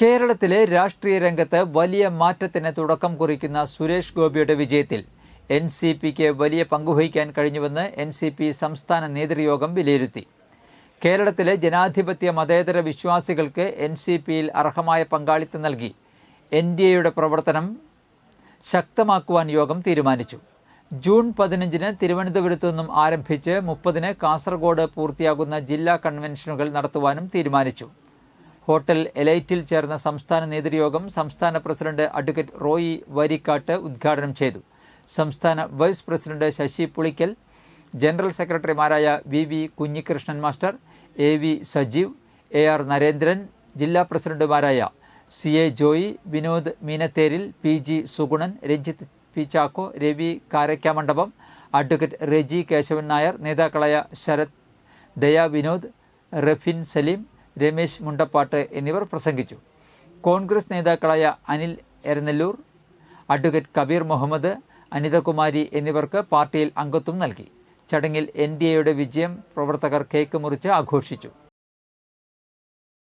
കേരളത്തിലെ രാഷ്ട്രീയ രംഗത്ത് വലിയ മാറ്റത്തിന് തുടക്കം കുറിക്കുന്ന സുരേഷ് ഗോപിയുടെ വിജയത്തിൽ എൻ.സി.പിക്ക് വലിയ പങ്കുവഹിക്കാൻ കഴിഞ്ഞുവെന്ന് എൻ.സി.പി സംസ്ഥാന നേതൃയോഗം വിലയിരുത്തി. കേരളത്തിലെ ജനാധിപത്യ മതേതര വിശ്വാസികൾക്ക് എൻ.സി.പിയിൽ അർഹമായ പങ്കാളിത്തം നൽകി എൻ.ഡി.എയുടെ പ്രവർത്തനം ശക്തമാക്കുവാൻ യോഗം തീരുമാനിച്ചു. ജൂൺ 15-ന് തിരുവനന്തപുരത്തു നിന്നും ആരംഭിച്ച് 30-ന് കാസർഗോഡ് പൂർത്തിയാകുന്ന ജില്ലാ കൺവെൻഷനുകൾ നടത്തുവാനും തീരുമാനിച്ചു. ഹോട്ടൽ എലൈറ്റിൽ ചേർന്ന സംസ്ഥാന നേതൃയോഗം സംസ്ഥാന പ്രസിഡന്റ് അഡ്വക്കേറ്റ് റോയി വരിക്കാട്ട് ഉദ്ഘാടനം ചെയ്തു. സംസ്ഥാന vice president Sasi Pulikkal, general സെക്രട്ടറിമാരായ V Kunhikrishnan master, A V. Sajeev, A R. Narendran, ജില്ലാ പ്രസിഡന്റുമാരായ C A. Joy, Vinod Meenatheril, P G. Sugunan, Ranjith P. Chacko, Ravi Karakkamandapam, advocate Reji Kesavan Nair, നേതാക്കളായ ശരത്, ദയാ വിനോദ്, റഫീൻ സലീം, രമേശ് മുണ്ടപ്പാട്ട് എന്നിവർ പ്രസംഗിച്ചു. കോൺഗ്രസ് നേതാക്കളായ അനിൽ എരനെല്ലൂർ, അഡ്വക്കേറ്റ് കബീർ മുഹമ്മദ്, അനിതകുമാരി എന്നിവർക്ക് പാർട്ടിയിൽ അംഗത്വം നൽകി. ചടങ്ങിൽ എൻ.ഡി.എയുടെ വിജയം പ്രവർത്തകർ കേക്ക് മുറിച്ച് ആഘോഷിച്ചു.